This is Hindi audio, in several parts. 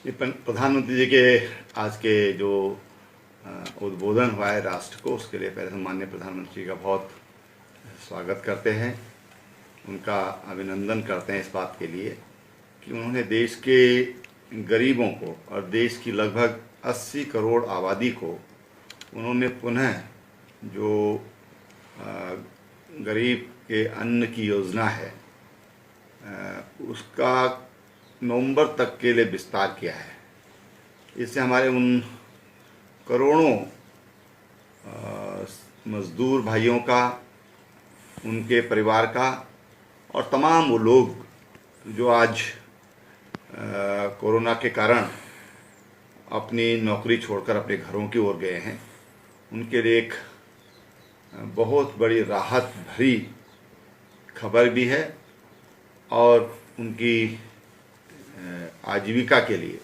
ये प्रधानमंत्री जी के आज के जो उद्बोधन हुआ है राष्ट्र को, उसके लिए पहले हम माननीय प्रधानमंत्री का बहुत स्वागत करते हैं, उनका अभिनंदन करते हैं इस बात के लिए कि उन्होंने देश के गरीबों को और देश की लगभग 80 करोड़ आबादी को उन्होंने पुनः जो गरीब के अन्न की योजना है उसका नवंबर तक के लिए विस्तार किया है। इससे हमारे उन करोड़ों मजदूर भाइयों का, उनके परिवार का और तमाम वो लोग जो आज कोरोना के कारण अपनी नौकरी छोड़कर अपने घरों की ओर गए हैं, उनके लिए एक बहुत बड़ी राहत भरी खबर भी है और उनकी आजीविका के लिए,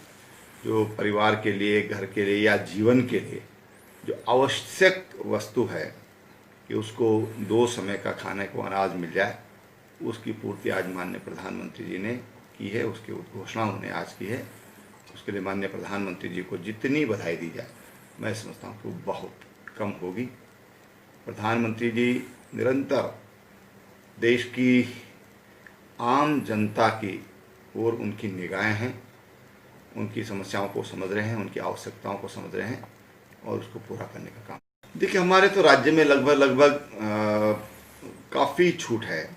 जो परिवार के लिए, घर के लिए या जीवन के लिए जो आवश्यक वस्तु है कि उसको 2 समय का खाने को अनाज मिल जाए, उसकी पूर्ति आज माननीय प्रधानमंत्री जी ने की है, उसकी घोषणा उन्होंने आज की है। उसके लिए माननीय प्रधानमंत्री जी को जितनी बधाई दी जाए मैं समझता हूँ कि वो बहुत कम होगी। प्रधानमंत्री जी निरंतर देश की आम जनता की और उनकी निगाहें हैं, उनकी समस्याओं को समझ रहे हैं, उनकी आवश्यकताओं को समझ रहे हैं और उसको पूरा करने का काम। देखिए, हमारे तो राज्य में लगभग काफ़ी छूट है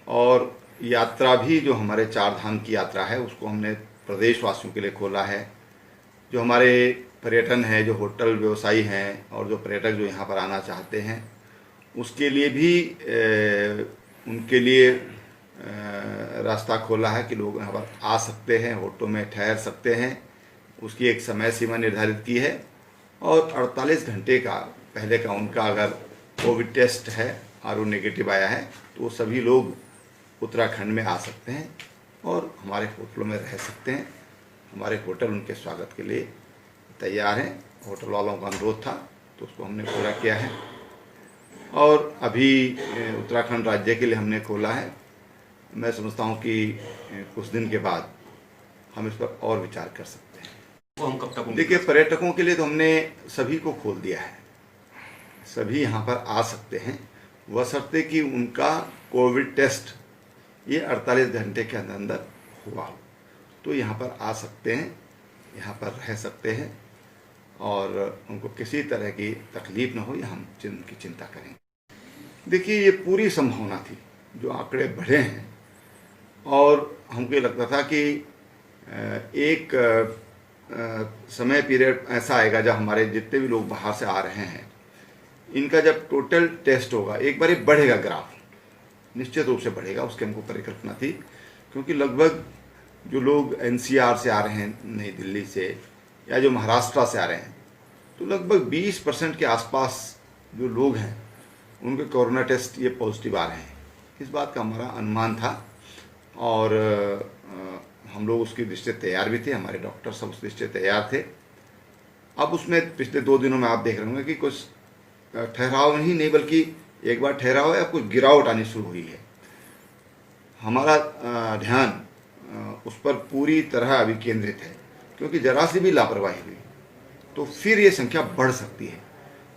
और यात्रा भी जो हमारे 4 धाम की यात्रा है उसको हमने प्रदेशवासियों के लिए खोला है। जो हमारे पर्यटन है, जो होटल व्यवसायी हैं और जो पर्यटक जो यहाँ पर आना चाहते हैं उसके लिए भी उनके लिए रास्ता खोला है कि लोग यहाँ पर आ सकते हैं, होटलों में ठहर सकते हैं। उसकी एक समय सीमा निर्धारित की है और 48 घंटे का पहले का उनका अगर कोविड टेस्ट है और वो नेगेटिव आया है तो वो सभी लोग उत्तराखंड में आ सकते हैं और हमारे होटलों में रह सकते हैं। हमारे होटल उनके स्वागत के लिए तैयार हैं। होटल वालों का अनुरोध था तो उसको हमने पूरा किया है और अभी उत्तराखंड राज्य के लिए हमने खोला है। मैं समझता हूँ कि कुछ दिन के बाद हम इस पर और विचार कर सकते हैं। वो हम कब तक? देखिए, पर्यटकों के लिए तो हमने सभी को खोल दिया है, सभी यहाँ पर आ सकते हैं, बशर्ते कि उनका कोविड टेस्ट ये 48 घंटे के अंदर हुआ हो तो यहाँ पर आ सकते हैं, यहाँ पर रह सकते हैं और उनको किसी तरह की तकलीफ ना हो, या हम उनकी चिंता करें। देखिए, ये पूरी संभावना थी, जो आंकड़े बढ़े हैं और हमको ये लगता था कि एक समय पीरियड ऐसा आएगा जब हमारे जितने भी लोग बाहर से आ रहे हैं इनका जब टोटल टेस्ट होगा एक बार बढ़ेगा, ग्राफ निश्चित रूप से बढ़ेगा, उसकी हमको परिकल्पना थी। क्योंकि लगभग जो लोग NCR से आ रहे हैं, नई दिल्ली से, या जो महाराष्ट्र से आ रहे हैं, तो लगभग 20% के आसपास जो लोग हैं उनके कोरोना टेस्ट ये पॉजिटिव आ रहे हैं। इस बात का हमारा अनुमान था और हम लोग उसकी दृष्टि से तैयार भी थे, हमारे डॉक्टर सब उस दृष्टि से तैयार थे। अब उसमें पिछले 2 दिनों में आप देख रहे होंगे कि कुछ ठहराव ही नहीं बल्कि एक बार ठहराव है, कुछ गिरावट आनी शुरू हुई है। हमारा ध्यान उस पर पूरी तरह अभी केंद्रित है, क्योंकि जरा सी भी लापरवाही हुई तो फिर ये संख्या बढ़ सकती है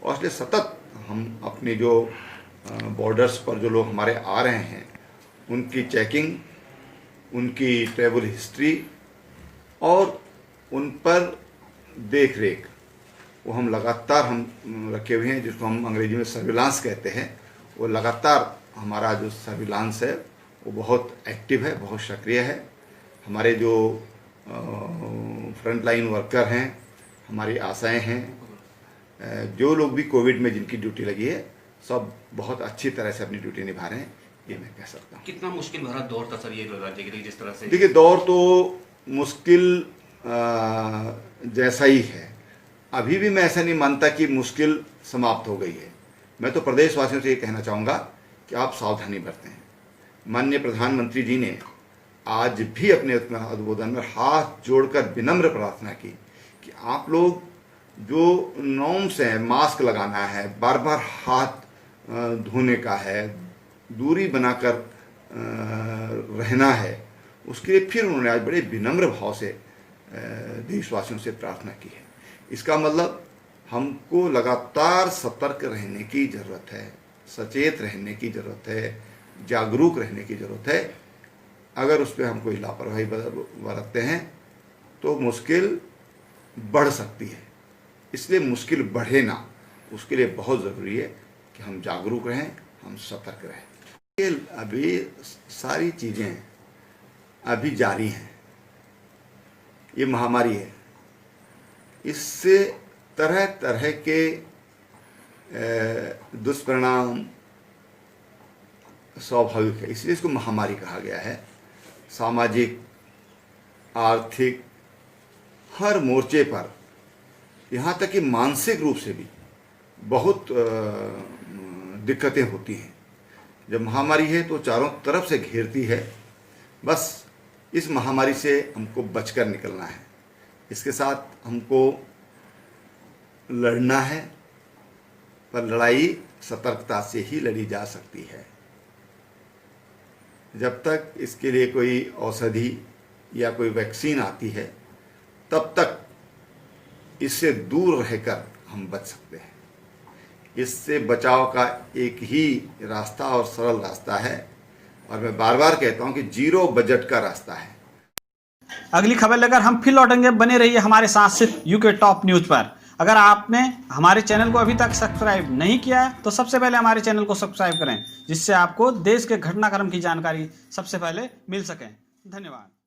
और इसलिए सतत हम अपने जो बॉर्डर्स पर जो लोग हमारे आ रहे हैं उनकी चेकिंग, उनकी ट्रैवल हिस्ट्री और उन पर देख रेख वो हम लगातार हम रखे हुए हैं, जिसको हम अंग्रेजी में सर्विलांस कहते हैं। वो लगातार हमारा जो सर्विलांस है वो बहुत एक्टिव है, बहुत सक्रिय है। हमारे जो फ्रंट लाइन वर्कर हैं, हमारी आशाएं हैं, जो लोग भी कोविड में जिनकी ड्यूटी लगी है सब बहुत अच्छी तरह से अपनी ड्यूटी निभा रहे हैं, ये मैं कह सकता हूँ। कितना मुश्किल भरा दौर था सर ये राज्य के लिए जिस तरह से? देखिए, दौर तो मुश्किल जैसा ही है। अभी भी मैं ऐसा नहीं मानता कि मुश्किल समाप्त हो गई है। मैं तो प्रदेशवासियों से ये कहना चाहूँगा कि आप सावधानी बरतें। माननीय प्रधानमंत्री जी ने आज भी अपने उद्बोधन में हाथ जोड़कर विनम्र प्रार्थना की कि आप लोग जो नॉर्म्स हैं, मास्क लगाना है, बार बार हाथ धोने का है, दूरी बनाकर रहना है, उसके लिए फिर उन्होंने आज बड़े विनम्र भाव से देशवासियों से प्रार्थना की है। इसका मतलब हमको लगातार सतर्क रहने की ज़रूरत है, सचेत रहने की ज़रूरत है, जागरूक रहने की ज़रूरत है। अगर उस पर हम कोई लापरवाही बरतते हैं तो मुश्किल बढ़ सकती है। इसलिए मुश्किल बढ़े ना, उसके लिए बहुत ज़रूरी है कि हम जागरूक रहें, हम सतर्क रहें। ये अभी सारी चीज़ें अभी जारी हैं। ये महामारी है, इससे तरह तरह के दुष्परिणाम स्वाभाविक है, इसलिए इसको महामारी कहा गया है। सामाजिक, आर्थिक, हर मोर्चे पर, यहाँ तक कि मानसिक रूप से भी बहुत दिक्कतें होती हैं। जब महामारी है तो चारों तरफ से घेरती है। बस इस महामारी से हमको बचकर निकलना है, इसके साथ हमको लड़ना है, पर लड़ाई सतर्कता से ही लड़ी जा सकती है। जब तक इसके लिए कोई औषधि या कोई वैक्सीन आती है, तब तक इससे दूर रहकर हम बच सकते हैं। इससे बचाव का एक ही रास्ता और सरल रास्ता है, और मैं बार बार कहता हूं कि जीरो बजट का रास्ता है। अगली खबर लेकर हम फिर लौटेंगे, बने रहिए हमारे साथ सिर्फ यूके टॉप न्यूज पर। अगर आपने हमारे चैनल को अभी तक सब्सक्राइब नहीं किया है तो सबसे पहले हमारे चैनल को सब्सक्राइब करें, जिससे आपको देश के घटनाक्रम की जानकारी सबसे पहले मिल सके। धन्यवाद।